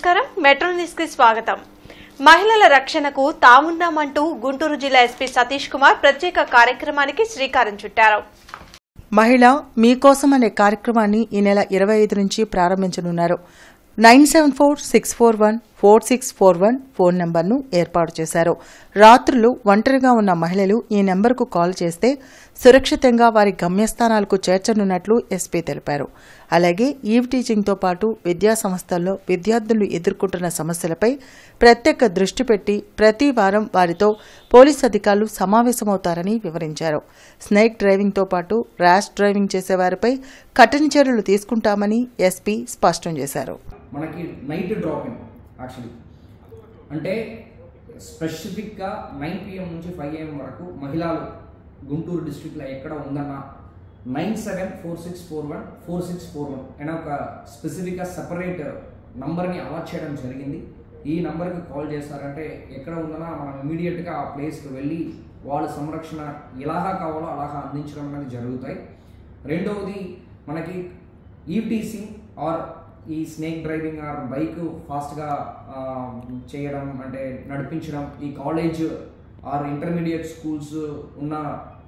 నమస్కారం metro news కి స్వాగతం. మహిళల రక్షణకు తామున్నామంటూ గుంటూరు జిల్లా ఎస్పీ సతీష్ కుమార్ ప్రత్యేక కార్యక్రమానికి శ్రీకారం చుట్టారు. మహిళ మీకోసం అనే కార్యక్రమాన్ని ఈ నెల 25 నుంచి ప్రారంభించనున్నారు. 9746414641 ఫోన్ నంబర్ను ఏర్పాటు చేశారు. రాత్రులు ఒంటరిగా ఉన్న మహిళలు ఈ నెంబర్కు కాల్ చేస్తే సురక్షితంగా వారి గమ్యస్థానాలకు చేర్చనున్నట్లు ఎస్పీ తెలిపారు. అలాగే ఈవ్ టీచింగ్తో పాటు విద్యా సంస్థల్లో విద్యార్థులు ఎదుర్కొంటున్న సమస్యలపై ప్రత్యేక దృష్టి పెట్టి ప్రతి వారం వారితో పోలీసు అధికారులు సమావేశమవుతారని వివరించారు. స్నేక్ డ్రైవింగ్తో పాటు ర్యాష్ డ్రైవింగ్ చేసేవారిపై కఠిన చర్యలు తీసుకుంటామని ఎస్పీ స్పష్టం చేశారు. మనకి నైట్ డ్రాపింగ్ యాక్చువల్లీ అంటే స్పెసిఫిక్గా 9 PM నుంచి 5 AM వరకు మహిళలు గుంటూరు డిస్ట్రిక్ట్లో ఎక్కడ ఉందన్నా 9746414641 అనే ఒక స్పెసిఫిక్గా సెపరేట్ నంబర్ని అలాట్ చేయడం జరిగింది. ఈ నంబర్కి కాల్ చేస్తారంటే ఎక్కడ ఉందన్నా మనం ఇమీడియట్గా ఆ ప్లేస్కి వెళ్ళి వాళ్ళ సంరక్షణ ఎలాగా కావాలో అలాగా అందించడం అనేది జరుగుతాయి. రెండవది మనకి ఈవ్టీసింగ్ ఆర్ ఈ స్నేక్ డ్రైవింగ్ ఆర్ బైక్ ఫాస్ట్గా చేయడం అంటే నడిపించడం ఈ కాలేజ్ ఆర్ ఇంటర్మీడియట్ స్కూల్స్ ఉన్న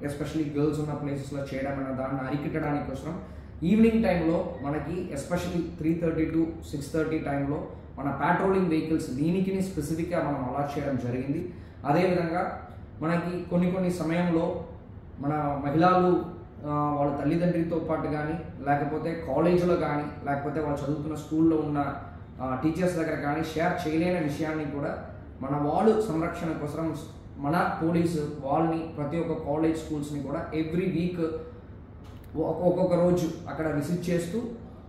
ఎస్పెషలీ గర్ల్స్ ఉన్న ప్లేసెస్లో చేయడం అనే దాన్ని అరికట్టడానికి కోసం ఈవినింగ్ టైంలో మనకి ఎస్పెషలీ 3:30 to 6:30 టైంలో మన పెట్రోలింగ్ వెహికల్స్ దీనికి స్పెసిఫిక్గా మనం అలాట్ చేయడం జరిగింది. అదేవిధంగా మనకి కొన్ని సమయంలో మన మహిళలు వాళ్ళ తల్లిదండ్రులతో పాటు కానీ లేకపోతే కాలేజీలో కానీ లేకపోతే వాళ్ళు చదువుతున్న స్కూల్లో ఉన్న టీచర్స్ దగ్గర కానీ షేర్ చేయలేని విషయాన్ని కూడా మన వాళ్ళు సంరక్షణ కోసం మన పోలీసు వాళ్ళని ప్రతి ఒక్క కాలేజ్ స్కూల్స్ని కూడా ఎవ్రీ వీక్ ఒక్కొక్క రోజు అక్కడ విజిట్ చేస్తూ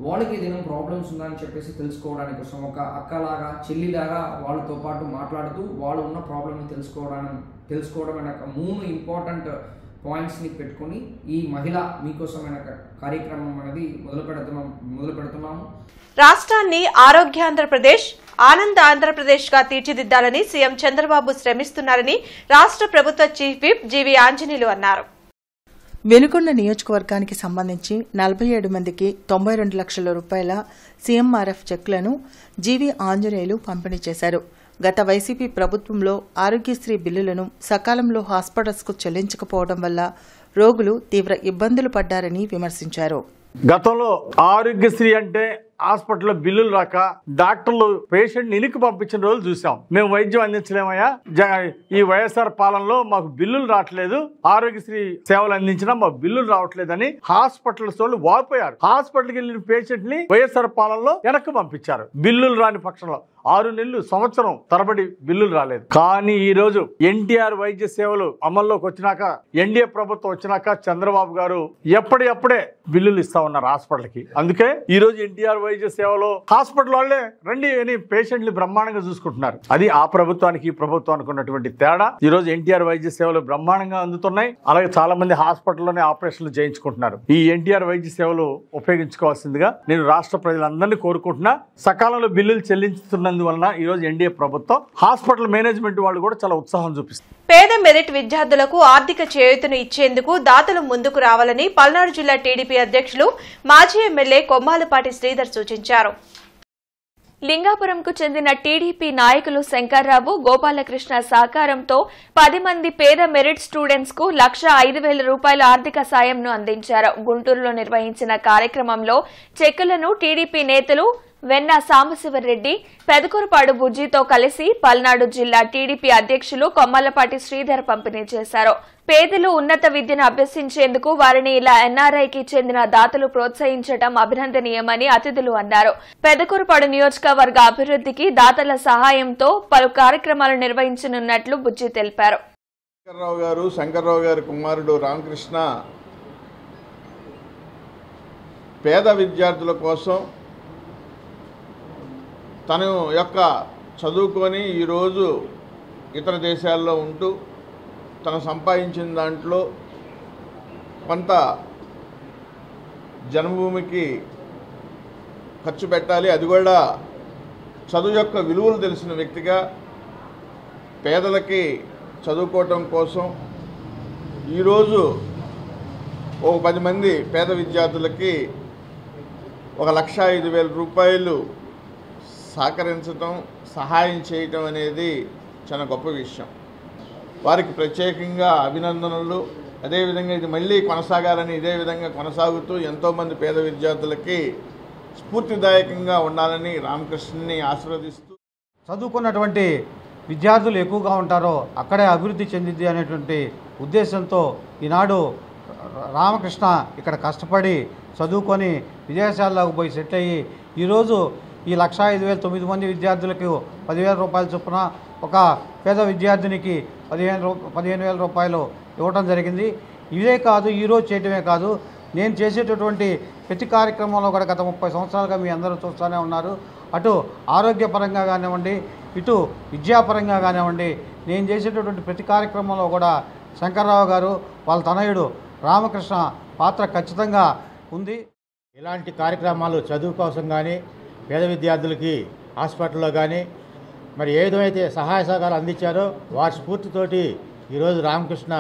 వాళ్ళకి ఏదైనా ప్రాబ్లమ్స్ ఉందని చెప్పేసి తెలుసుకోవడానికి కోసం ఒక అక్కలాగా చెల్లిలాగా వాళ్ళతో పాటు మాట్లాడుతూ వాళ్ళు ఉన్న ప్రాబ్లమ్ని తెలుసుకోవడం అనే ఒక 3 ఇంపార్టెంట్ పాయింట్స్ని పెట్టుకొని ఈ మహిళ మీకోసమైన కార్యక్రమం అనేది మొదలు పెడుతున్నాము. రాష్ట్రాన్ని ఆరోగ్యాంధ్రప్రదేశ్ ఆనంద ఆంధ్రప్రదేశ్ గా తీర్చిదిద్దాలని సీఎం చంద్రబాబు శ్రమిస్తున్నారని రాష్ట్ర ప్రభుత్వ చీఫ్ విప్ జీవీ ఆంజనేయులు అన్నారు. వెనుకొండ నియోజకవర్గానికి సంబంధించి 47 మందికి 92 లక్షల రూపాయల సీఎంఆర్ఎఫ్ చెక్కులను జీవీ ఆంజనేయులు పంపిణీ చేశారు. గత వైసీపీ ప్రభుత్వంలో ఆరోగ్యశ్రీ బిల్లులను సకాలంలో హాస్పిటల్స్కు చెల్లించకపోవడం వల్ల రోగులు తీవ్ర ఇబ్బందులు పడ్డారని విమర్శించారు. గతంలో ఆరోగ్యశ్రీ అంటే హాస్పిటల్లో బిల్లులు రాక డాక్టర్లు పేషెంట్ ఇనికి పంపించిన రోజులు చూసాం. మేము వైద్యం అందించలేమయ్యా, ఈ వైఎస్ఆర్ పాలనలో మాకు బిల్లులు రావట్లేదు, ఆరోగ్యశ్రీ సేవలు అందించినా మాకు బిల్లులు రావట్లేదని హాస్పిటల్స్ వాళ్ళు వాపోయారు. హాస్పిటల్కి వెళ్ళిన పేషెంట్ ని వైఎస్ఆర్ పాలనలో వెనక్కి పంపించారు. బిల్లులు రాని పక్షంలో 6 నెలలు సంవత్సరం తరబడి బిల్లులు రాలేదు. కానీ ఈ రోజు ఎన్టీఆర్ వైద్య సేవలు అమల్లోకి వచ్చినాక ఎన్డీఏ ప్రభుత్వం వచ్చినాక చంద్రబాబు గారు ఎప్పటికప్పుడే బిల్లులు ఇస్తా ఉన్నారు హాస్పిటల్కి. అందుకే ఈ రోజు ఎన్టీఆర్ వైద్య సేవలో హాస్పిటల్ వాళ్ళే రండి అని పేషెంట్లు బ్రహ్మాండంగా చూసుకుంటున్నారు. అది ఆ ప్రభుత్వానికి ఈ ప్రభుత్వానికి ఉన్నటువంటి తేడా. ఈ రోజు ఎన్టీఆర్ వైద్య సేవలు బ్రహ్మాండంగా అందుతున్నాయి. అలాగే చాలా మంది హాస్పిటల్లోనే ఆపరేషన్లు చేయించుకుంటున్నారు. ఈ ఎన్టీఆర్ వైద్య సేవలు ఉపయోగించుకోవాల్సిందిగా నేను రాష్ట్ర ప్రజలందరినీ కోరుకుంటున్నా. సకాలంలో బిల్లులు చెల్లించుతున్నందువలన ఈ రోజు ఎన్డీఏ ప్రభుత్వం హాస్పిటల్ మేనేజ్మెంట్ వాళ్ళు కూడా చాలా ఉత్సాహం చూపిస్తారు. పేద మెరిట్ విద్యార్థులకు ఆర్థిక చేయూతను ఇచ్చేందుకు దాతలు ముందుకు రావాలని పల్నాడు జిల్లా టీడీపీ అధ్యక్షులు మాజీ ఎమ్మెల్యే కొమ్మాలపాటి శ్రీధర్ సూచించారు. లింగాపురంకు చెందిన టీడీపీ నాయకులు శంకర్రావు, గోపాలకృష్ణ సహకారంతో 10 మంది పేద మెరిట్ స్టూడెంట్స్ కు 1,05,000 రూపాయల ఆర్థిక సాయంను అందించారు. గుంటూరులో నిర్వహించిన కార్యక్రమంలో చెక్కులను టీడీపీ నేతలు వెన్న సాంబశివరెడ్డి, పెదకూరుపాడు బుజ్జితో కలిసి పల్నాడు జిల్లా టీడీపీ అధ్యక్షులు కొమ్మలపాటి శ్రీధర్ పంపిణీ చేశారు. పేదలు ఉన్నత విద్యను అభ్యసించేందుకు వారిని ఇలా ఎన్ఆర్ఐకి చెందిన దాతలు ప్రోత్సహించడం అభినందనీయమని అతిథులు అన్నారు. పెదకూరుపాడు నియోజకవర్గ అభివృద్ధికి దాతల సహాయంతో పలు కార్యక్రమాలు నిర్వహించనున్నట్లు బుజ్జి తెలిపారు. శంకర్రావు గారి కుమారుడు రామకృష్ణ పేద విద్యార్థుల కోసం తన యొక్క చదువుకొని ఈరోజు ఇతర దేశాల్లో ఉంటూ తను సంపాదించిన దాంట్లో కొంత జన్మభూమికి ఖర్చు పెట్టాలి. అది కూడా చదువు యొక్క విలువలు తెలిసిన వ్యక్తిగా పేదలకి చదువుకోవటం కోసం ఈరోజు ఒక 10 మంది పేద విద్యార్థులకి 1,05,000 రూపాయలు సహకరించడం, సహాయం చేయటం అనేది చాలా గొప్ప విషయం. వారికి ప్రత్యేకంగా అభినందనలు. అదేవిధంగా ఇది మళ్ళీ కొనసాగాలని, ఇదే విధంగా కొనసాగుతూ ఎంతోమంది పేద విద్యార్థులకి స్ఫూర్తిదాయకంగా ఉండాలని రామకృష్ణని ఆశీర్వదిస్తూ, చదువుకున్నటువంటి విద్యార్థులు ఎక్కువగా ఉంటారో అక్కడే అభివృద్ధి చెందింది అనేటువంటి ఉద్దేశంతో ఈనాడు రామకృష్ణ ఇక్కడ కష్టపడి చదువుకొని విదేశాల్లోకి పోయి సెటిల్ అయ్యి ఈరోజు ఈ 1,05,900 మంది విద్యార్థులకు 10,000 రూపాయల చొప్పున, ఒక పేద విద్యార్థినికి 15,000 రూపాయలు ఇవ్వడం జరిగింది. ఇదే కాదు, ఈరోజు చేయటమే కాదు, నేను చేసేటటువంటి ప్రతి కార్యక్రమంలో కూడా గత 30 సంవత్సరాలుగా మీ అందరూ చూస్తూనే ఉన్నారు. అటు ఆరోగ్యపరంగా కానివ్వండి, ఇటు విద్యాపరంగా కానివ్వండి, నేను చేసేటటువంటి ప్రతి కార్యక్రమంలో కూడా శంకర్రావు గారు వాళ్ళ తనయుడు రామకృష్ణ పాత్ర ఖచ్చితంగా ఉంది. ఇలాంటి కార్యక్రమాలు చదువు కోసం కానీ, పేద విద్యార్థులకి హాస్పిటల్లో కానీ మరి ఏదైతే సహాయ సహకారాలు అందించారో వారి స్ఫూర్తితోటి ఈరోజు రామకృష్ణ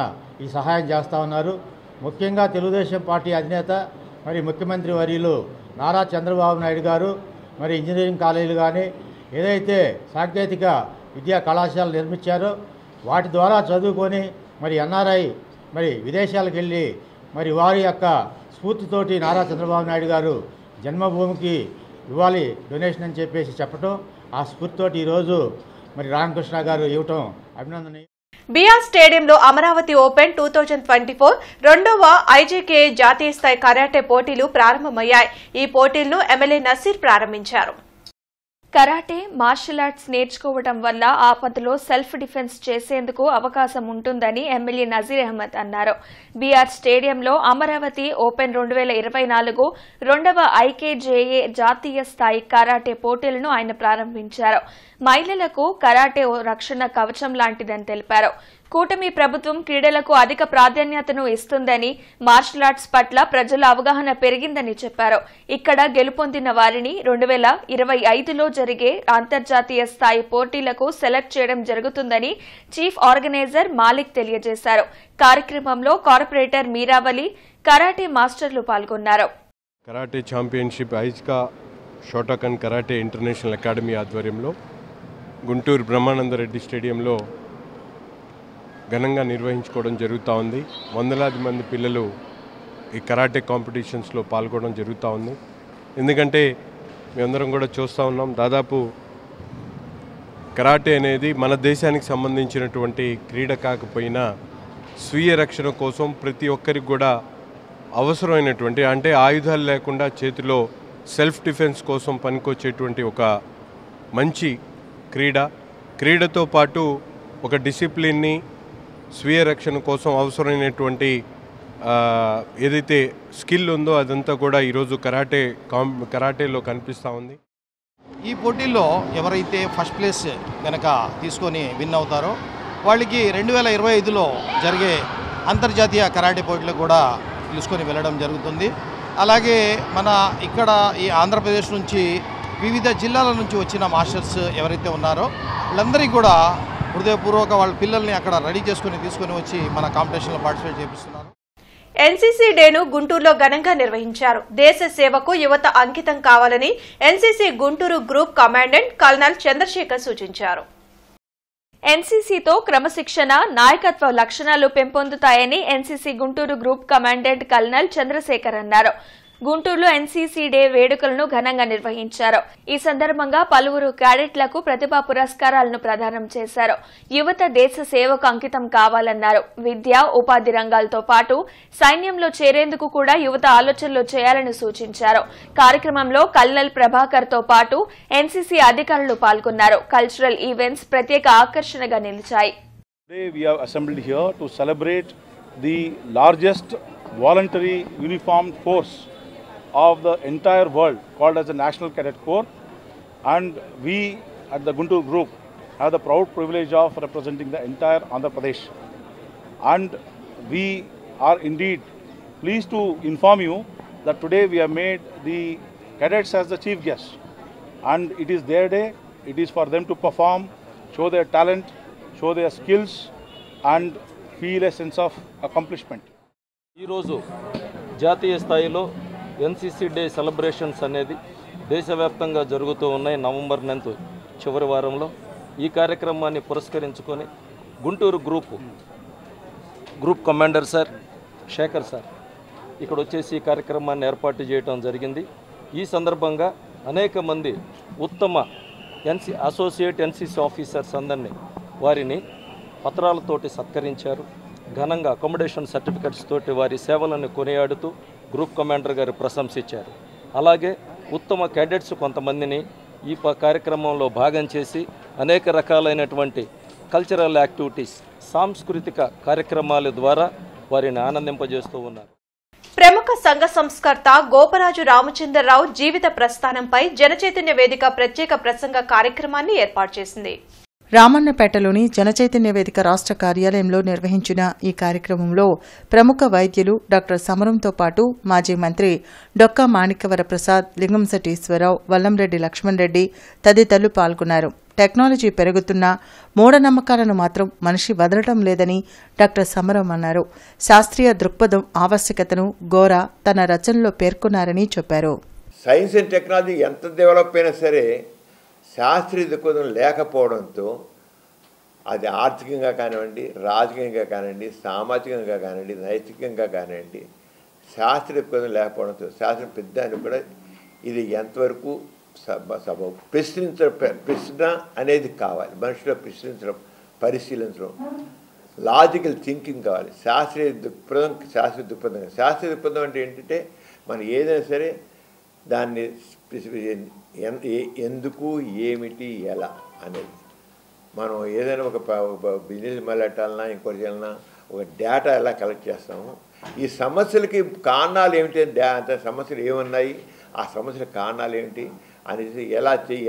ఈ సహాయం చేస్తూ ఉన్నారు. ముఖ్యంగా తెలుగుదేశం పార్టీ అధినేత మరి ముఖ్యమంత్రి వర్యులు నారా చంద్రబాబు నాయుడు గారు మరి ఇంజనీరింగ్ కాలేజీలు కానీ, ఏదైతే సాంకేతిక విద్యా కళాశాలలు నిర్మించారో వాటి ద్వారా చదువుకొని మరి ఎన్ఆర్ఐ మరి విదేశాలకు వెళ్ళి మరి వారి యొక్క స్ఫూర్తితోటి నారా చంద్రబాబు నాయుడు గారు జన్మభూమికి ఇవ్వాలి డొనేషన్ అని చెప్పేసి చెప్పటం, ఆ స్ఫూర్తితోటి ఈరోజు మరి రామకృష్ణ గారు ఇవ్వటం అభినందనీయం. బీఆర్ స్టేడియంలో అమరావతి ఓపెన్ 2024 రెండవ ఐజేకే జాతీయ స్థాయి కరాటే పోటీలు ప్రారంభమయ్యాయి. ఈ పోటీలను ఎమ్మెల్యే నసీర్ ప్రారంభించారు. కరాటే మార్షల్ ఆర్ట్స్ నేర్చుకోవడం వల్ల ఆపదలో సెల్ఫ్ డిఫెన్స్ చేసేందుకు అవకాశం ఉంటుందని ఎమ్మెల్యే నజీర్ అహ్మద్ అన్నారు. బీఆర్ స్టేడియంలో అమరావతి ఓపెన్ 2024 రెండవ ఐకేజేఏ జాతీయ స్థాయి కరాటే పోటీలను ఆయన ప్రారంభించారు. మహిళలకు కరాటే ఓ రక్షణ కవచం లాంటిదని తెలిపారు. కూటమి ప్రభుత్వం క్రీడలకు అధిక ప్రాధాన్యతను ఇస్తుందని, మార్షల్ ఆర్ట్స్ పట్ల ప్రజల అవగాహన పెరిగిందని చెప్పారు. ఇక్కడ గెలుపొందిన వారిని 2025లో జరిగే అంతర్జాతీయ స్థాయి పోటీలకు సెలెక్ట్ చేయడం జరుగుతుందని చీఫ్ ఆర్గనైజర్ మాలిక్ తెలియజేశారు. కార్యక్రమంలో కార్పొరేటర్ మీరావలి, కరాటే మాస్టర్లు పాల్గొన్నారు. కరాటే ఛాంపియన్షిప్ ఐజ్కా షోటోకన్ కరాటే ఇంటర్నేషనల్ అకాడమీ ఆధ్వర్యంలో గుంటూరు బ్రహ్మానందరెడ్డి స్టేడియంలో ఘనంగా నిర్వహించుకోవడం జరుగుతూ ఉంది. వందలాది మంది పిల్లలు ఈ కరాటే కాంపిటీషన్స్లో పాల్గొనడం జరుగుతూ ఉంది. ఎందుకంటే మేమందరం కూడా చూస్తూ ఉన్నాం, దాదాపు కరాటే అనేది మన దేశానికి సంబంధించినటువంటి క్రీడ కాకపోయినా స్వీయ రక్షణ కోసం ప్రతి ఒక్కరికి కూడా అవసరమైనటువంటి, అంటే ఆయుధాలు లేకుండా చేతిలో సెల్ఫ్ డిఫెన్స్ కోసం పనికొచ్చేటువంటి ఒక మంచి క్రీడతో పాటు ఒక డిసిప్లిన్ని, స్వీయ రక్షణ కోసం అవసరమైనటువంటి ఏదైతే స్కిల్ ఉందో అదంతా కూడా ఈరోజు కరాటేలో కనిపిస్తూ ఉంది. ఈ పోటీల్లో ఎవరైతే ఫస్ట్ ప్లేస్ కనుక తీసుకొని విన్ అవుతారో వాళ్ళకి 2025లో జరిగే అంతర్జాతీయ కరాటే పోటీలకు కూడా పిలుచుకొని వెళ్ళడం జరుగుతుంది. అలాగే మన ఇక్కడ ఈ ఆంధ్రప్రదేశ్ నుంచి వివిధ జిల్లాల నుంచి వచ్చిన మాస్టర్స్ ఎవరైతే ఉన్నారో వాళ్ళందరికీ కూడా హృదయపూర్వక వాళ్ళ పిల్లల్ని అక్కడ రెడీ చేసుకుని తీసుకొని వచ్చి మన కాంపిటీషన్లో పార్టిసిపేట్ చేపిస్తున్నారు. ఎన్సీసీ డేను గుంటూరులో ఘనంగా నిర్వహించారు. దేశ సేవకు యువత అంకితం కావాలని NCC Guntur group commandant colonel Chandrasekhar సూచించారు. ఎన్సీసీతో క్రమశిక్షణ, నాయకత్వ లక్షణాలు పెంపొందుతాయని NCC Guntur group commandant colonel Chandrasekhar అన్నారు. గుంటూరులో ఎన్సీసీ డే వేడుకలను ఘనంగా నిర్వహించారు. ఈ సందర్భంగా పలువురు క్యాడెట్లకు ప్రతిభా పురస్కారాలను ప్రదానం చేశారు. యువత దేశ సేవకు అంకితం కావాలన్నారు. విద్య, ఉపాధి రంగాలతో పాటు సైన్యంలో చేరేందుకు కూడా యువత ఆలోచనలు చేయాలని సూచించారు. కార్యక్రమంలో కల్నల్ ప్రభాకర్ తో పాటు ఎన్సీసీ అధికారులు పాల్గొన్నారు. కల్చరల్ ఈవెంట్స్ ప్రత్యేక ఆకర్షణగా నిలిచాయి. Today we have assembled here to celebrate the largest voluntary uniformed force of the entire world, called as the National Cadet Corps, and we at the Guntur Group have the proud privilege of representing the entire Andhra Pradesh, and we are indeed pleased to inform you that today we have made the cadets as the chief guests, and it is their day. It is for them to perform, show their talent, show their skills and feel a sense of accomplishment. ఈ రోజు జాతీయ స్థాయిలో NCC day celebrations అనేది దేశవ్యాప్తంగా జరుగుతూ ఉన్నాయి. November 9 చివరి వారంలో ఈ కార్యక్రమాన్ని పురస్కరించుకొని Guntur group commander sir Shekhar sir ఇక్కడ వచ్చేసి ఈ కార్యక్రమాన్ని ఏర్పాటు చేయడం జరిగింది. ఈ సందర్భంగా అనేక మంది ఉత్తమ అసోసియేట్ ఎన్సీసీ ఆఫీసర్స్ అందరినీ వారిని పత్రాలతోటి సత్కరించారు. ఘనంగా అకామిడేషన్ సర్టిఫికెట్స్ తోటి వారి సేవలను కొనియాడుతూ గ్రూప్ కమాండర్ గారు ప్రశంసించారు. అలాగే ఉత్తమ క్యాడెట్స్ కొంతమందిని ఈ కార్యక్రమంలో భాగం చేసి అనేక రకాలైనటువంటి కల్చరల్ యాక్టివిటీస్, సాంస్కృతిక కార్యక్రమాల ద్వారా వారిని ఆనందింపజేస్తూ ఉన్నారు. ప్రముఖ సంఘ సంస్కర్త గోపరాజు రామచంద్రరావు జీవిత ప్రస్థానంపై జనచైతన్య వేదిక ప్రత్యేక ప్రసంగ కార్యక్రమాన్ని ఏర్పాటు చేసింది. రామన్నపేటలోని జనచైతన్య వేదిక రాష్ట్ర కార్యాలయంలో నిర్వహించిన ఈ కార్యక్రమంలో ప్రముఖ వైద్యులు డాక్టర్ సమరంతో పాటు మాజీ మంత్రి డొక్కా మాణిక్యవర ప్రసాద్, లింగంశెట్టి ఈశ్వరరావు, వల్లంరెడ్డి లక్ష్మణ్ రెడ్డి తదితరులు పాల్గొన్నారు. టెక్నాలజీ పెరుగుతున్నా మూఢనమ్మకాలను మాత్రం మనిషి వదలటం లేదని డాక్టర్ సమరం అన్నారు. శాస్త్రీయ దృక్పథం ఆవశ్యకతను గోరా తన రచనలో పేర్కొన్నారని చెప్పారు. సైన్స్ అండ్ టెక్నాలజీ ఎంత డెవలప్ అయినా సరే శాస్త్రీయ దృక్పథం లేకపోవడంతో అది ఆర్థికంగా కానివ్వండి, రాజకీయంగా కానివ్వండి, సామాజికంగా కానివ్వండి, నైతికంగా కానివ్వండి శాస్త్రీయ దృక్పథం లేకపోవడంతో శాస్త్రం పెద్ద కూడా ఇది ఎంతవరకు ప్రశ్న అనేది కావాలి. మనిషిలో ప్రశ్నించడం, పరిశీలించడం, లాజికల్ థింకింగ్ కావాలి. శాస్త్రీయ దృక్పథం శాస్త్రీయ దృక్పథం అంటే ఏంటంటే మనం ఏదైనా సరే దాన్ని ఎందుకు, ఏమిటి, ఎలా అనేది మనం ఏదైనా ఒక బిజినెస్ మొదలెట్టాలన్నా ఇంకోటి చేయాలన్నా ఒక డేటా ఎలా కలెక్ట్ చేస్తాము, ఈ సమస్యలకి కారణాలు ఏమిటి, సమస్యలు ఏమున్నాయి, ఆ సమస్యల కారణాలు ఏమిటి అనేది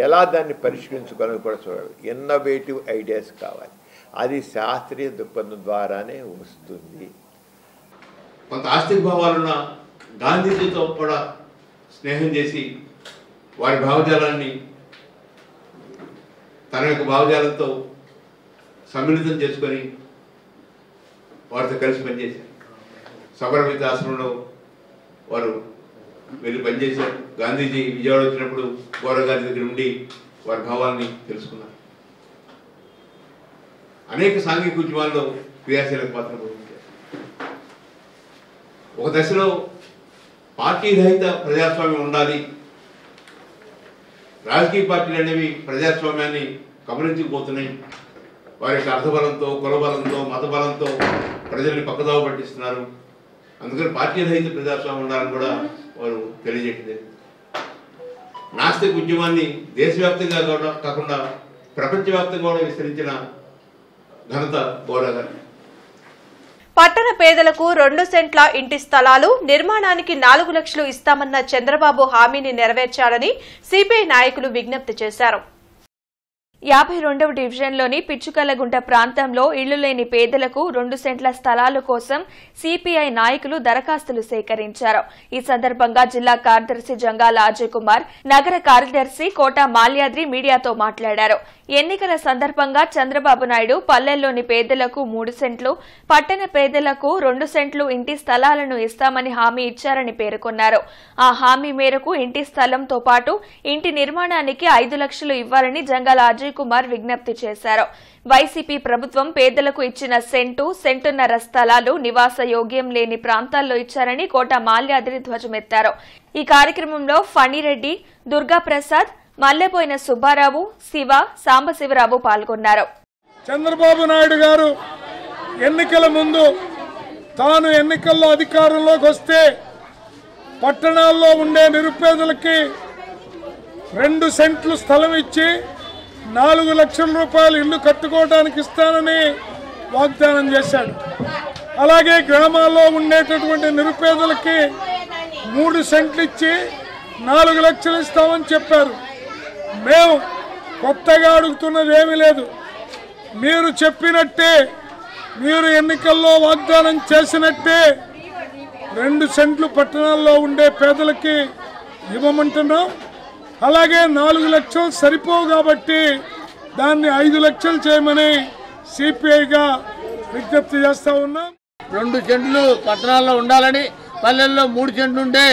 ఎలా దాన్ని పరిష్కరించుకోవాలని కూడా చూడాలి. ఇన్నోవేటివ్ ఐడియాస్ కావాలి. అది శాస్త్రీయ దృక్పథం ద్వారానే వస్తుంది. కొంత ఆస్తిక భావాలున్న గాంధీజీతో కూడా స్నేహం చేసి వారి భావజాలాన్ని తన యొక్క భావజాలంతో సమ్మిళితం చేసుకొని వారితో కలిసి పనిచేశారు. సబర్మతి ఆశ్రమంలో వారు వెళ్ళి పనిచేశారు. గాంధీజీ విజయవాడ వచ్చినప్పుడు గోరా గారి దగ్గర ఉండి వారి భావాన్ని తెలుసుకున్నారు. అనేక సాంఘిక ఉద్యమాల్లో క్రియాశీలక పాత్ర పోషించారు. ఒక దశలో పార్టీ రహిత ప్రజాస్వామ్యం ఉండాలి, రాజకీయ పార్టీలు అనేవి ప్రజాస్వామ్యాన్ని కబలించుకుపోతున్నాయి, వారి యొక్క అర్థబలంతో, కులబలంతో, మత బలంతో ప్రజల్ని పక్కదావ పట్టిస్తున్నారు, అందుకని పార్టీ రహిత ప్రజాస్వామ్యం ఉండాలని కూడా వారు తెలియజేయలేదు. నాస్తిక ఉద్యమాన్ని దేశవ్యాప్తంగా కాకుండా ప్రపంచవ్యాప్తంగా కూడా విస్తరించిన ఘనత గోరా గారు. పట్టణ పేదలకు 2 సెంట్ల ఇంటి స్థలాలు నిర్మాణానికి 4 లక్షలు ఇస్తామన్న చంద్రబాబు హామీని నెరవేర్చాలని సిపిఐ నాయకులు విజ్ఞప్తి చేశారు. 52వ డివిజన్లోని పిచ్చుకల్లగుంట ప్రాంతంలో ఇళ్లు లేని పేదలకు 2 సెంట్ల స్థలాల కోసం సిపిఐ నాయకులు దరఖాస్తులు సేకరించారు. ఈ సందర్భంగా జిల్లా కార్యదర్శి జంగాల అజయ్ కుమార్, నగర కార్యదర్శి కోట మాల్యాద్రి మీడియాతో మాట్లాడారు. ఎన్నికల సందర్భంగా చంద్రబాబు నాయుడు పల్లెల్లోని పేదలకు 3 సెంట్లు, పట్టణ పేదలకు 2 సెంట్లు ఇంటి స్థలాలను ఇస్తామని హామీ ఇచ్చారని పేర్కొన్నారు. ఆ హామీ మేరకు ఇంటి స్థలంతో పాటు ఇంటి నిర్మాణానికి 5 లక్షలు ఇవ్వాలని జంగాల అజయ్ కుమార్ విజ్ఞప్తి చేశారు. వైసీపీ ప్రభుత్వం పేదలకు ఇచ్చిన సెంటున్నర స్థలాలు నివాస యోగ్యం లేని ప్రాంతాల్లో ఇచ్చారని కోట మాల్యాద్రి ధ్వజమెత్తారు. ఈ కార్యక్రమంలో ఫణిరెడ్డి, దుర్గాప్రసాద్, మల్లెపోయిన సుబ్బారావు, శివ, సాంబశివరావు పాల్గొన్నారు. చంద్రబాబు నాయుడు గారు ఎన్నికల ముందు తాను ఎన్నికల్లో అధికారంలోకి వస్తే పట్టణాల్లో ఉండే నిరుపేదలకి 2 సెంట్లు స్థలం ఇచ్చి 4 లక్షల రూపాయలు ఇల్లు కట్టుకోవడానికి ఇస్తానని వాగ్దానం చేశాడు. అలాగే గ్రామాల్లో ఉండేటటువంటి నిరుపేదలకి 3 సెంట్లు ఇచ్చి 4 లక్షలు ఇస్తామని చెప్పారు. మేము కొత్తగా అడుగుతున్నది ఏమీ లేదు. మీరు చెప్పినట్టే, మీరు ఎన్నికల్లో వాగ్దానం చేసినట్టే 2 సెంట్లు పట్టణాల్లో ఉండే పేదలకి ఇవ్వమంటున్నాం. అలాగే 4 లక్షలు సరిపోవు కాబట్టి దాన్ని 5 లక్షలు చేయమని సిపిఐగా విజ్ఞప్తి చేస్తా ఉన్నాం. 2 సెంట్లు పట్టణాల్లో ఉండాలని, పల్లెల్లో 3 సెంట్లు ఉంటే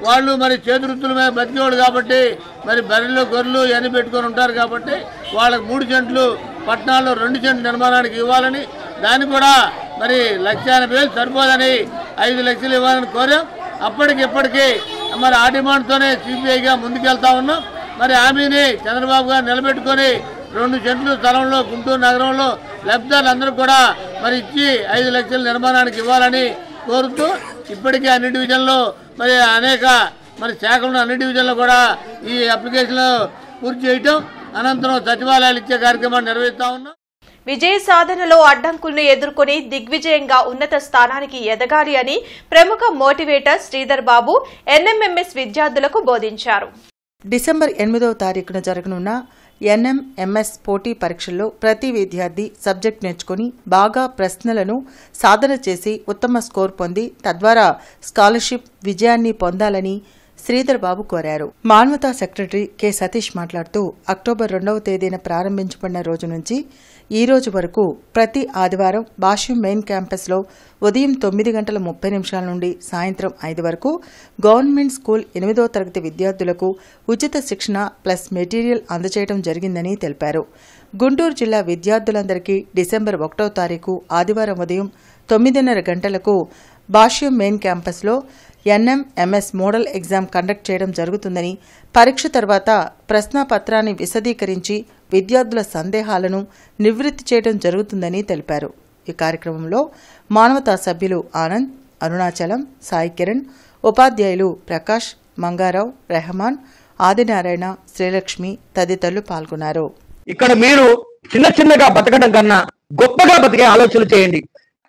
వాళ్ళు మరి చేతివృత్తుల మీద బతికేవాడు కాబట్టి మరి బర్రెలు గొర్రెలు ఇవన్నీ పెట్టుకొని ఉంటారు కాబట్టి వాళ్ళకి 3 సెంట్లు పట్టణాల్లో 2 సెంట్లు నిర్మాణానికి ఇవ్వాలని, దాన్ని కూడా మరి 1,80,000 సరిపోదని 5 లక్షలు ఇవ్వాలని కోరాం. అప్పటికిప్పటికీ మరి ఆ డిమాండ్తోనే సిపిఐగా ముందుకెళ్తా ఉన్నాం. మరి హామీని చంద్రబాబు గారు నిలబెట్టుకొని 2 సెంట్లు స్థలంలో గుంటూరు నగరంలో లబ్ధిదారులందరూ కూడా మరి ఇచ్చి 5 లక్షల నిర్మాణానికి ఇవ్వాలని కోరుతూ ఇప్పటికే అన్ని డివిజన్లో మరి అనేక మరి శాఖలను అన్ని డివిజన్లో కూడా ఈ అప్లికేషన్లు పూర్తి చేయటం, అనంతరం సచివాలయాలు ఇచ్చే కార్యక్రమాన్ని నిర్వహిస్తా ఉన్నాం. విజయ సాధనలో అడ్డంకులను ఎదుర్కొని దిగ్విజయంగా ఉన్నత స్థానానికి ఎదగాలి అని ప్రముఖ మోటివేటర్ శ్రీధర్ బాబు ఎన్ఎంఎంఎస్ విద్యార్థులకు బోధించారు. డిసెంబర్ 8వ తారీఖున జరగనున్న ఎన్ఎంఎంఎస్ పోటీ పరీక్షల్లో ప్రతి విద్యార్థి సబ్జెక్ట్ నేర్చుకుని బాగా ప్రశ్నలను సాధన చేసి ఉత్తమ స్కోర్ పొంది తద్వారా స్కాలర్షిప్ విజయాన్ని పొందాలని శ్రీధర్ బాబు కోరారు. మానవతా సెక్రటరీ కె సతీష్ మాట్లాడుతూ అక్టోబర్ 2వ తేదీన ప్రారంభించబడిన రోజు నుంచి ఈ రోజు వరకు ప్రతి ఆదివారం భాష్యం మెయిన్ క్యాంపస్లో ఉదయం 9:30 నుండి సాయంత్రం 5 వరకు గవర్నమెంట్ స్కూల్ 8వ తరగతి విద్యార్థులకు ఉచిత శిక్షణ ప్లస్ మెటీరియల్ అందజేయడం జరిగిందని తెలిపారు. గుంటూరు జిల్లా విద్యార్థులందరికీ డిసెంబర్ 1వ తారీఖు ఆదివారం ఉదయం 9:30 గంటలకు భాష్యం మెయిన్ క్యాంపస్లో ఎన్ఎంఎంఎస్ మోడల్ ఎగ్జామ్ కండక్ట్ చేయడం జరుగుతుందని, పరీక్ష తర్వాత ప్రశ్నాపత్రాన్ని విశదీకరించి విద్యార్థుల సందేహాలను నివృత్తి చేయడం జరుగుతుందని తెలిపారు. ఈ కార్యక్రమంలో మానవతా సభ్యులు ఆనంద్, అరుణాచలం, సాయి కిరణ్, ఉపాధ్యాయులు ప్రకాష్, మంగారావు, రెహమాన్, ఆదినారాయణ, శ్రీలక్ష్మి తదితరులు పాల్గొన్నారు. ఇక్కడ మీరు చిన్నగా బతకడం కన్నా గొప్పగా బతికే ఆలోచన చేయండి.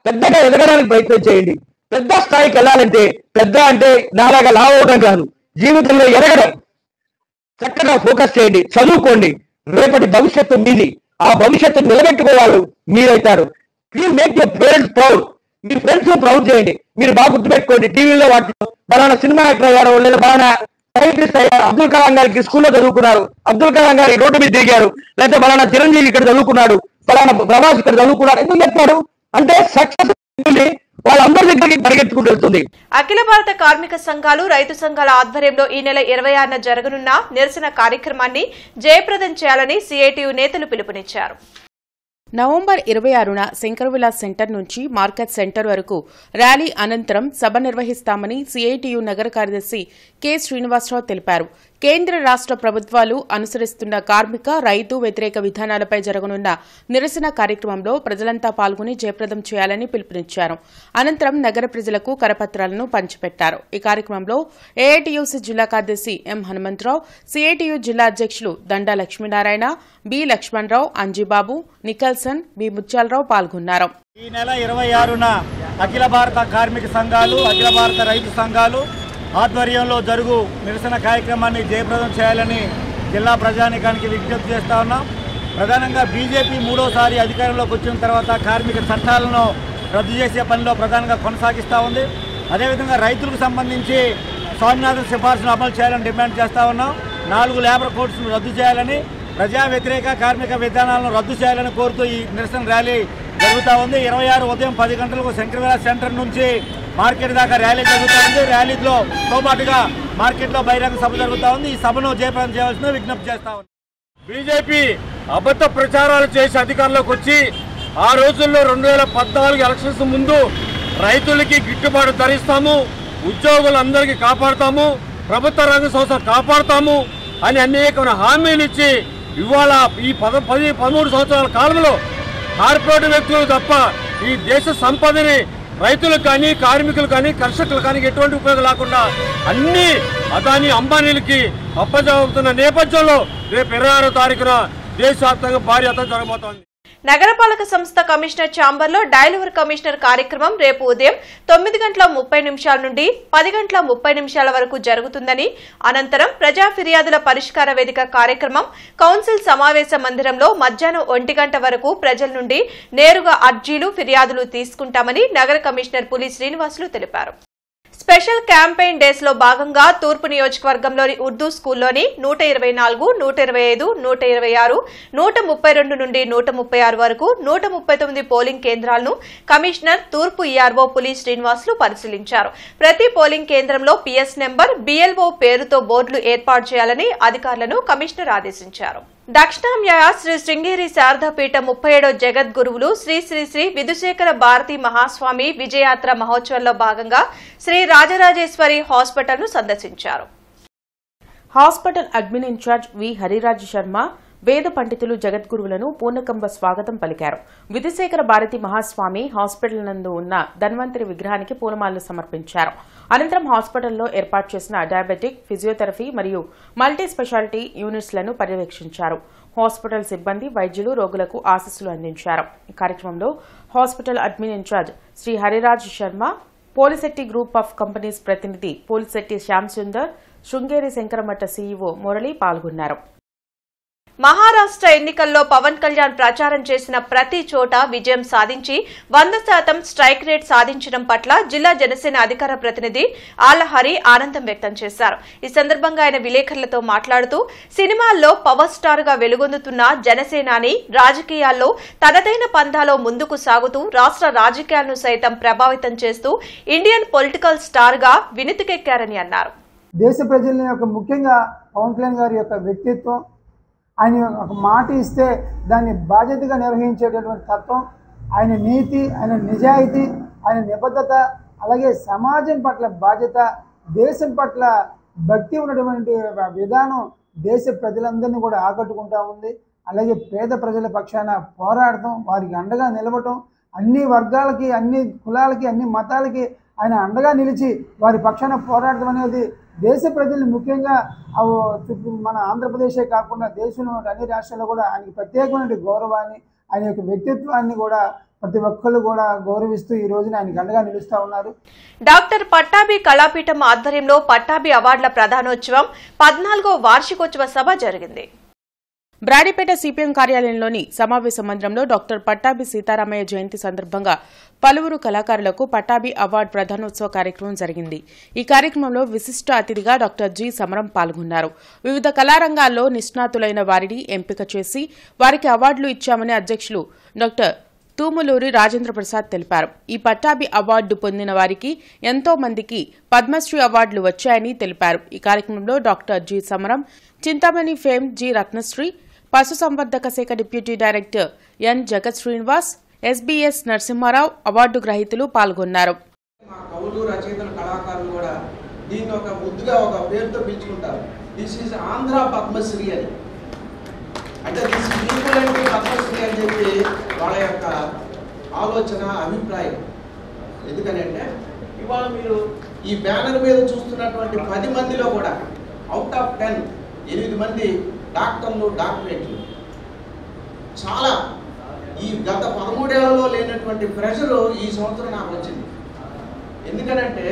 పెద్దగా ఎదగడానికి ప్రయత్నం చేయండి. పెద్ద స్థాయికి వెళ్ళాలంటే పెద్ద అంటే నాలాగా లావడం కాదు, జీవితంలో ఎదగడం. చక్కగా ఫోకస్ చేయండి, చదువుకోండి. రేపటి భవిష్యత్తు మీది. ఆ భవిష్యత్తు నిలబెట్టుకోవాలి మీరైతారు. Please make your parents proud. మీ ఫ్రెండ్స్ ప్రౌడ్ చేయండి. మీరు బాగా గుర్తుపెట్టుకోండి, టీవీలో వాటిలో బలానా సినిమా యాక్టర్ అయ్యారు, లేదా బలానా సైంటిస్ట్ అయ్యారు, అబ్దుల్ కలాం గారికి స్కూల్లో చదువుకున్నారు, అబ్దుల్ కలాం గారి రోడ్డు మీద తిరిగారు, లేకపోతే బలానా చిరంజీవి ఇక్కడ చదువుకున్నాడు, బలానా ప్రభాస్ ఇక్కడ చదువుకున్నాడు. ఎందుకు చెప్తాడు అంటే సక్సెస్ వాళ్ళందరి దగ్గరికి పరిగెత్తుకుంటూ వెళ్తుంది. అఖిల భారత కార్మిక సంఘాలు, రైతు సంఘాల ఆధ్వర్యంలో ఈ నెల 26న జరగనున్న నిరసన కార్యక్రమాన్ని జయప్రదం చేయాలని సిఐటియు నేతలు పిలుపునిచ్చారు. నవంబర్ 26న శంకరవిలాస్ సెంటర్ నుంచి మార్కెట్ సెంటర్ వరకు ర్యాలీ అనంతరం సభ నిర్వహిస్తామని సిఐటియు నగర కార్యదర్శి కె శ్రీనివాసరావు తెలిపారు. కేంద్ర రాష్ట్ర ప్రభుత్వాలు అనుసరిస్తున్న కార్మిక, రైతు వ్యతిరేక విధానాలపై జరగనున్న నిరసన కార్యక్రమంలో ప్రజలంతా పాల్గొని జయప్రదం చేయాలని పిలుపునిచ్చారు. అనంతరం నగర ప్రజలకు కరపత్రాలను పంచిపెట్టారు. ఈ కార్యక్రమంలో ఏఐటియుసి జిల్లా కార్యదర్శి ఎం హనుమంతరావు, సిఐటియు జిల్లా అధ్యక్షులు Danda Lakshminarayana, B Lakshmanarao, Anjibabu, Nicholson, B Muthyalarao పాల్గొన్నారు. ఈ నెల 26న అఖిల భారత కార్మిక సంఘాలు, అఖిల భారత రైతు సంఘాలు ఆధ్వర్యంలో జరుగు నిరసన కార్యక్రమాన్ని జయప్రదం చేయాలని జిల్లా ప్రజానీకానికి విజ్ఞప్తి చేస్తా ఉన్నాం. ప్రధానంగా బీజేపీ 3వసారి అధికారంలోకి వచ్చిన తర్వాత కార్మిక చట్టాలను రద్దు చేసే పనిలో ప్రధానంగా కొనసాగిస్తూ ఉంది. అదేవిధంగా రైతులకు సంబంధించి స్వామినాథన్ సిఫార్సును అమలు చేయాలని డిమాండ్ చేస్తూ ఉన్నాం. 4 లేబర్ కోడ్స్ను రద్దు చేయాలని, ప్రజా వ్యతిరేక కార్మిక విధానాలను రద్దు చేయాలని కోరుతూ ఈ నిరసన ర్యాలీ జరుగుతూ ఉంది. 26 ఉదయం 10 గంటలకు శంకరవిలాస్ సెంటర్ నుంచి మార్కెట్ దాకా ర్యాలీ జరుగుతూ ఉంది. ర్యాలీతో పాటుగా మార్కెట్లో బహిరంగ సభ జరుగుతూ ఉంది. ఈ సభను జయప్రదం చేయాల్సిన విజ్ఞప్తి చేస్తా ఉంది. బీజేపీ అబద్ధ ప్రచారాలు చేసి అధికారంలోకి వచ్చి ఆ రోజుల్లో 2014 ఎలక్షన్స్ ముందు రైతులకి గిట్టుబాటు ధరిస్తాము, ఉద్యోగులందరికీ కాపాడుతాము, ప్రభుత్వ రంగ సంస్థ కాపాడుతాము అని అనేకమైన హామీలు ఇచ్చి ఇవాళ ఈ 13 సంవత్సరాల కాలంలో కార్పొరేట్ వ్యక్తులు తప్ప ఈ దేశ సంపదని రైతులకు కానీ, కార్మికులు కానీ, కర్షకులు కానీ ఎటువంటి ఉపయోగం లేకుండా అన్ని అదాని అంబానీలకి అప్పజెబుతున్న నేపథ్యంలో రేపు 26వ తారీఖున దేశవ్యాప్తంగా భారీ ఎత్తున జరగబోతోంది. నగరపాలక సంస్థ కమిషనర్ ఛాంబర్లో డైలివర్ కమిషనర్ కార్యక్రమం రేపు ఉదయం 9:30 నుండి 10:30 వరకు జరుగుతుందని, అనంతరం ప్రజా ఫిర్యాదుల పరిష్కార వేదిక కార్యక్రమం కౌన్సిల్ సమావేశ మందిరంలో మధ్యాహ్నం 1 గంట వరకు ప్రజల నుండి నేరుగా అర్జీలు, ఫిర్యాదులు తీసుకుంటామని నగర కమిషనర్ పులి శ్రీనివాసులు తెలిపారు. స్పెషల్ క్యాంపెయిన్ డేస్ లో భాగంగా తూర్పు నియోజకవర్గంలోని ఉర్దూ స్కూల్లోని 124, 125, 126, 132 నుండి 136 వరకు 139 పోలింగ్ కేంద్రాలను కమిషనర్ తూర్పు ఈఆర్ఓ పులి శ్రీనివాసులు పరిశీలించారు. ప్రతి పోలింగ్ కేంద్రంలో పిఎస్ నెంబర్, బిఎల్ఓ పేరుతో బోర్డులు ఏర్పాటు చేయాలని అధికారులను కమిషనర్ ఆదేశించారు. దక్షిణామ్నాయ శ్రీ శృంగేరి శారదాపీఠ 37వ జగద్గురువులు శ్రీ శ్రీ శ్రీ విధుశేఖర భారతి మహాస్వామి విజయయాత్ర మహోత్సవంలో భాగంగా శ్రీ రాజరాజేశ్వరి హాస్పిటల్ ను సందర్శించారు. హాస్పిటల్ అడ్మిన్ ఇన్ఛార్జ్ వి హరిరాజ్ శర్మ వేద పండితులు జగద్గురువులను పూర్ణకంబ స్వాగతం పలికారు. విధుశేఖర భారతి మహాస్వామి హాస్పిటల్ నందు ఉన్న ధన్వంతరి విగ్రహానికి పూలమాలలు సమర్పించారు. అనంతరం హాస్పిటల్లో ఏర్పాటు చేసిన డయాబెటిక్, ఫిజియోథెరపీ మరియు మల్టీ స్పెషాలిటీ యూనిట్స్లను పర్యవేక్షించారు. హాస్పిటల్ సిబ్బంది, వైద్యులు రోగులకు ఆశీస్సులు అందించారు. ఈ కార్యక్రమంలో hospital admin incharge Shri Hariraj Sharma, Polisetti group of companies ప్రతినిధి పోలిశెట్టి శ్యామ్ సుందర్, శృంగేరి శంకరమఠ సీఈఓ మురళి పాల్గొన్నారు. మహారాష్ట్ర ఎన్నికల్లో పవన్ కళ్యాణ్ ప్రచారం చేసిన ప్రతి చోట విజయం సాధించి 100% స్ట్రైక్ రేట్ సాధించడం పట్ల జిల్లా జనసేన అధికార ప్రతినిధి ఆలహరి ఆనందం వ్యక్తం చేశారు. ఈ సందర్భంగా ఆయన విలేకరులతో మాట్లాడుతూ సినిమాల్లో పవర్ స్టార్ గా వెలుగొందుతున్న జనసేనాని రాజకీయాల్లో తనదైన పంథాలో ముందుకు సాగుతూ రాష్ట్ర రాజకీయాలను సైతం ప్రభావితం చేస్తూ ఇండియన్ పొలిటికల్ స్టార్ గా వినుతికెక్కారని అన్నారు. దేశ ప్రజల్ని ముఖ్యంగా పవన్ కళ్యాణ్ గారి యొక్క వ్యక్తిత్వం, ఆయన ఒక మాట ఇస్తే దాన్ని బాధ్యతగా నిర్వహించేటటువంటి తత్వం, ఆయన నీతి, ఆయన నిజాయితీ, ఆయన నిబద్ధత, అలాగే సమాజం పట్ల బాధ్యత, దేశం పట్ల భక్తి ఉన్నటువంటి విధానం దేశ ప్రజలందరినీ కూడా ఆకట్టుకుంటా ఉంది. అలాగే పేద ప్రజల పక్షాన పోరాడటం, వారికి అండగా నిలవటం, అన్ని వర్గాలకి, అన్ని కులాలకి, అన్ని మతాలకి ఆయన అండగా నిలిచి వారి పక్షాన పోరాడటం అనేది దేశ ప్రజలు ముఖ్యంగా మన ఆంధ్రప్రదేశే కాకుండా దేశంలో అన్ని రాష్ట్రాల్లో కూడా ఆయనకి ప్రత్యేకమైన గౌరవాన్ని, ఆయన యొక్క వ్యక్తిత్వాన్ని కూడా ప్రతి ఒక్కళ్ళు కూడా గౌరవిస్తూ ఈ రోజున ఆయనకి అండగా నిలుస్తూ ఉన్నారు. డాక్టర్ పట్టాభి కళాపీఠం ఆధ్వర్యంలో పట్టాభి అవార్డుల ప్రధానోత్సవం 14వ వార్షికోత్సవ సభ జరిగింది. బ్రాడీపేట సిపిఎం కార్యాలయంలోని సమావేశ మందిరంలో డాక్టర్ పట్టాభి సీతారామయ్య జయంతి సందర్భంగా పలువురు కళాకారులకు పట్టాభి అవార్డు ప్రధానోత్సవ కార్యక్రమం జరిగింది. ఈ కార్యక్రమంలో విశిష్ట అతిథిగా డాక్టర్ జి సమరం పాల్గొన్నారు. వివిధ కళారంగాల్లో నిష్ణాతులైన వారిని ఎంపిక చేసి వారికి అవార్డులు ఇచ్చామని అధ్యక్షులు డాక్టర్ తూములూరి రాజేంద్ర ప్రసాద్ తెలిపారు. ఈ పట్టాభి అవార్డు పొందిన వారికి ఎంతో మందికి పద్మశ్రీ అవార్డులు వచ్చాయని తెలిపారు. ఈ కార్యక్రమంలో డాక్టర్ జి సమరం, చింతామణి ఫేమ్ జి రత్నశ్రీ, పశుసంవర్ధక శాఖ డిప్యూటీ డైరెక్టర్ ఎన్ జగత్ శ్రీనివాస్, ఎస్బీఎస్ నరసింహారావు అవార్డు గ్రహీతలు పాల్గొన్నారు. కవులు, రచయితలు, కళాకారులు కూడా దీన్ని ఒక ముద్దుగా ఒక పేరుతో పిలుచుకుంటారు. దిస్ ఈజ్ ఆంధ్ర పద్మశ్రీ అని, అంటే దిస్ ఈక్వలెంట్ పద్మశ్రీ అని చెప్పి వాళ్ళ యొక్క ఆలోచన, అభిప్రాయం. ఎందుకనంటే ఇవాళ మీరు ఈ బ్యానర్ మీద చూస్తున్నటువంటి 10 మందిలో కూడా అవుట్ ఆఫ్ 10 8 మంది డాక్టర్లు, డాక్టరేట్లు. చాలా ఈ గత 13 ఏళ్లలో లేనటువంటి ప్రెషరు ఈ సంవత్సరం నాకు వచ్చింది. ఎందుకనంటే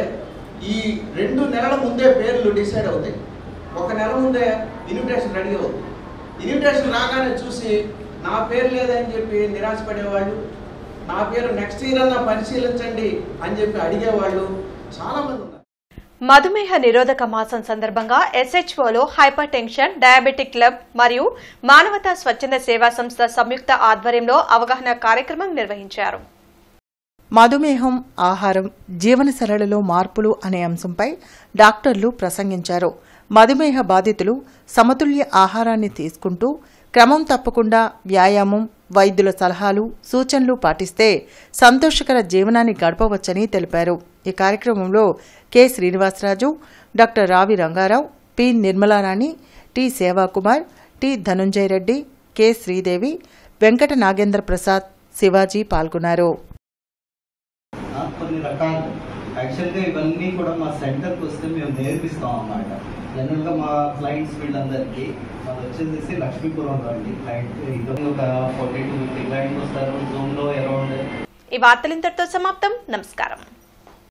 ఈ 2 నెలల ముందే పేర్లు డిసైడ్ అవుతాయి. 1 నెల ముందే ఇన్విటేషన్ రెడీ అవుతుంది. ఇన్విటేషన్ రాగానే చూసి నా పేరు లేదని చెప్పి నిరాశపడేవాళ్ళు, నా పేరు నెక్స్ట్ ఇయర్ అన్నా పరిశీలించండి అని చెప్పి అడిగేవాళ్ళు చాలామంది ఉన్నారు. మధుమేహ నిరోధక మాసం సందర్భంగా ఎస్హెచ్ఓలో హైపర్ టెన్షన్, డయాబెటిక్ క్లబ్ మరియు మానవతా స్వచ్ఛంద సేవా సంస్థ సంయుక్త ఆధ్వర్యంలో అవగాహన కార్యక్రమం నిర్వహించారు. మధుమేహం, ఆహారం, జీవనశైలిలో మార్పులు అనే అంశంపై డాక్టర్లు ప్రసంగించారు. మధుమేహ బాధితులు సమతుల్య ఆహారాన్ని తీసుకుంటూ క్రమం తప్పకుండా వ్యాయామం, వైద్యుల సలహాలు, సూచనలు పాటిస్తే సంతోషకర జీవనాన్ని గడపవచ్చని తెలిపారు. ఈ కార్యక్రమంలో K Srinivasaraju, doctor Ravi Rangarao, P Nirmalarani, T Sevakumar, T Dhanunjaya Reddy, K Sridevi, Venkata Nagendra Prasad, Shivaji పాల్గొన్నారు. కొన్ని రకాలు యాక్చువల్గా ఇవన్నీ కూడా మా సెంటర్కి వస్తే మేము నేర్పిస్తాం అన్నమాట. జనరల్గా మా క్లయింట్స్ వీళ్ళందరికీ మాది వచ్చేసి లక్ష్మీపురంలో అండి క్లయింట్. ఇది ఒక 40 to 50 క్లయింట్ వస్తారు. జూమ్లో అరౌండ్. ఈ వార్తలు ఇంతటితో సమాప్తం. నమస్కారం.